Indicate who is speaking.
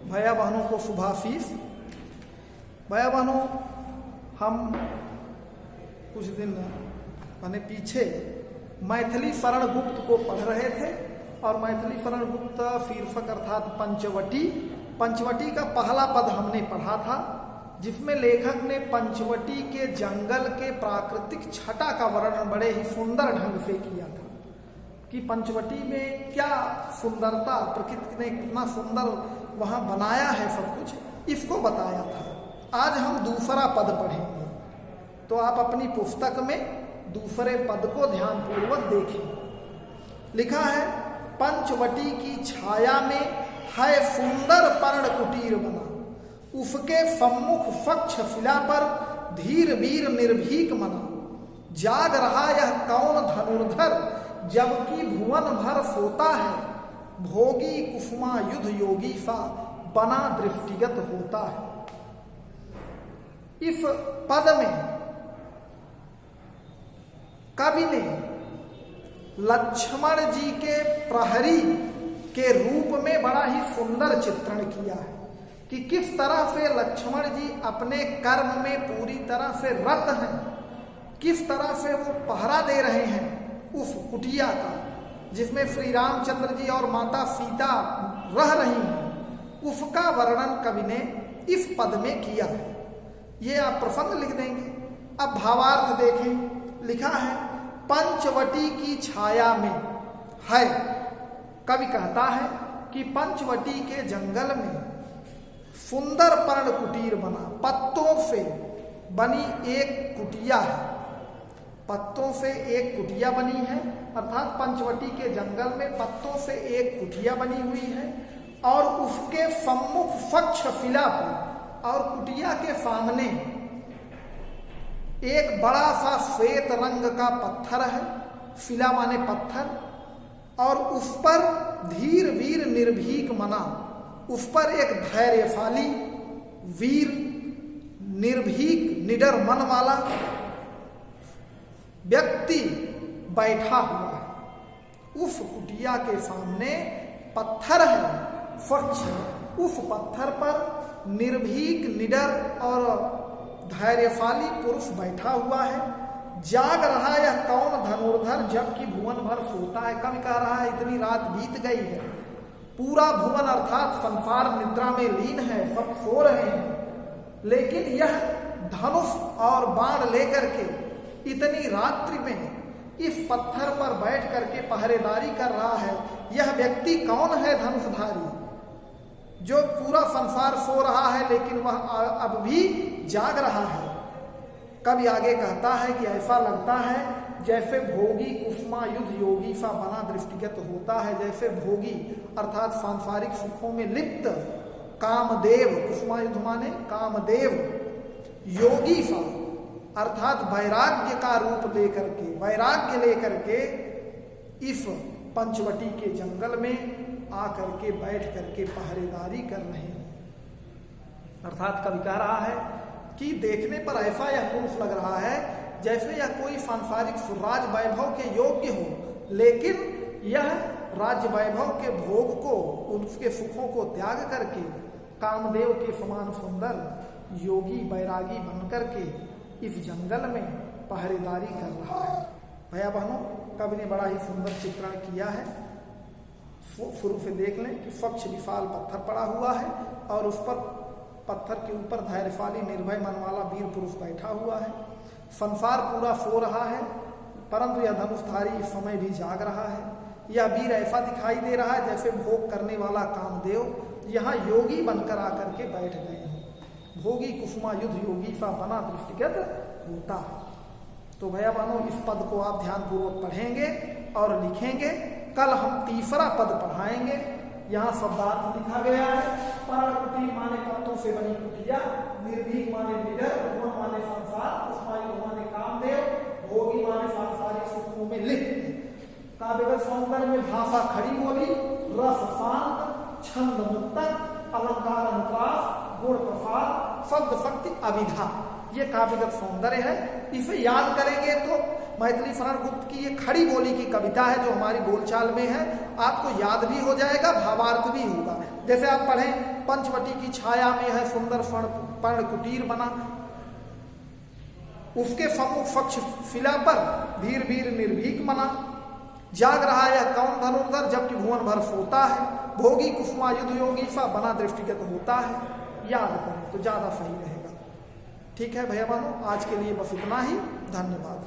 Speaker 1: भैया बहनों को शुभाशीष। भैया बहनों, हम कुछ दिन मैंने पीछे मैथिली शरण गुप्त को पढ़ रहे थे और मैथिली शरण गुप्त शीर्षक अर्थात पंचवटी का पहला पद हमने पढ़ा था, जिसमें लेखक ने पंचवटी के जंगल के प्राकृतिक छटा का वर्णन बड़े ही सुंदर ढंग से किया था कि पंचवटी में क्या सुंदरता, प्रकृति ने कितना सुंदर वहाँ बनाया है, सब कुछ इसको बताया था। आज हम दूसरा पद पढ़ेंगे, तो आप अपनी पुस्तक में दूसरे पद को ध्यानपूर्वक देखें। लिखा है, पंचवटी की छाया में है सुंदर पर्ण कुटीर बना, उसके सम्मुख स्वच्छ शिला पर धीर वीर निर्भीक मना। जाग रहा यह कौन धनुर्धर, जबकि भुवन भर सोता है। भोगी कुसुमा युद्ध योगी सा, बना दृष्टिगत होता है। इस पद में कवि ने लक्ष्मण जी के प्रहरी के रूप में बड़ा ही सुंदर चित्रण किया है कि किस तरह से लक्ष्मण जी अपने कर्म में पूरी तरह से रत हैं, किस तरह से वो पहरा दे रहे हैं उस कुटिया का जिसमें श्री रामचंद्र जी और माता सीता रह रही हैं। उसका वर्णन कवि ने इस पद में किया है। ये आप प्रसंग लिख देंगे। अब भावार्थ देखें। लिखा है, पंचवटी की छाया में है। कवि कहता है कि पंचवटी के जंगल में सुंदर पर्ण कुटीर बना, पत्तों से बनी एक कुटिया है। पत्तों से एक कुटिया बनी है, अर्थात पंचवटी के जंगल में पत्तों से एक कुटिया बनी हुई है और उसके सम्मुख स्वच्छ शिला पर और कुटिया के सामने एक बड़ा सा श्वेत रंग का पत्थर है। शिला माने पत्थर, और उस पर धीर वीर निर्भीक मना, उस पर एक धैर्यशाली वीर निर्भीक निडर मन वाला व्यक्ति बैठा हुआ है। उस कुटिया के सामने पत्थर है स्वच्छ, उस पत्थर पर निर्भीक निडर और धैर्यशाली पुरुष बैठा हुआ है। जाग रहा है यह कौन धनुर्धर, जबकि भुवन भर सोता है। कवि कह रहा है इतनी रात बीत गई है, पूरा भुवन अर्थात संसार निद्रा में लीन है, सब सो रहे हैं, लेकिन यह धनुष और बाण लेकर के इतनी रात्रि में इस पत्थर पर बैठ करके पहरेदारी कर रहा है। यह व्यक्ति कौन है धनुषधारी, जो पूरा संसार सो रहा है लेकिन वह अब भी जाग रहा है। कवि आगे कहता है कि ऐसा लगता है जैसे भोगी कुसुमा युद्ध योगी सा बना दृष्टिगत होता है। जैसे भोगी अर्थात सांसारिक सुखों में लिप्त कामदेव, कुसुमा युद्ध माने कामदेव, योगी सा अर्थात वैराग्य का रूप लेकर के, वैराग्य लेकर के इस पंचवटी के जंगल में आकर के बैठ करके पहरेदारी कर रहे हैं। अर्थात कवि कह रहा है कि देखने पर ऐसा यह पुरुष लग रहा है जैसे यह कोई सांसारिक राज वैभव के योग्य हो, लेकिन यह राज्य वैभव के भोग को, उसके सुखों को त्याग करके कामदेव के समान सुंदर योगी वैरागी बनकर के इस जंगल में पहरेदारी कर रहा है। भैया बहनों, कवि ने बड़ा ही सुंदर चित्रण किया है। शुरू से देख लें कि स्वच्छ विशाल पत्थर पड़ा हुआ है और उस पर पत्थर के ऊपर धैर्यशाली निर्भय मन वाला वीर पुरुष बैठा हुआ है। संसार पूरा सो रहा है, परंतु यह धनुषधारी इस समय भी जाग रहा है। यह वीर ऐसा दिखाई दे रहा है जैसे भोग करने वाला कामदेव यहाँ योगी बनकर आकर के बैठ गए हैं। भोगी कुसुमा युद्ध योगी सा बना दृष्टिगत होता है। तो भैया बहनों, इस पद को आप ध्यानपूर्वक पढ़ेंगे और लिखेंगे। कल हम तीसरा पद पढ़ाएंगे। यहाँ शब्दार्थ लिखा गया है। पर्ण कुटीर माने पत्तों से बनी कुटिया, निर्भीक माने निडर, भुवन माने संसार, कुसुमा युद्ध माने कामदेव, भोगी माने सांसारिक सुखों में लिप्त। काव्यगत सौंदर्य में भाषा खड़ी बोली, रस शांत, छंद मुक्तक, अलंकार अनुप्रास, गुण प्रसार, शब्द शक्ति अविधा, ये काव्यगत सौंदर्य है। इसे याद करेंगे तो मैथिली शरण गुप्त की ये खड़ी बोली की कविता है जो हमारी बोलचाल में है। आपको याद भी हो जाएगा, भावार्थ भी होगा। जैसे आप पढ़ें, पंचवटी की छाया में है सुंदर पर्ण कुटीर बना, उसके सम्मुख पक्ष शिला पर धीर वीर निर्भीक मना, जाग रहा है कौन धनुर्धर जबकि भुवन भर सोता है, भोगी कुसुमा युद्ध योगी सा बना दृष्टिगत होता है। याद करें तो ज्यादा सही रहेगा। ठीक है भैया बहनों, आज के लिए बस इतना ही। धन्यवाद।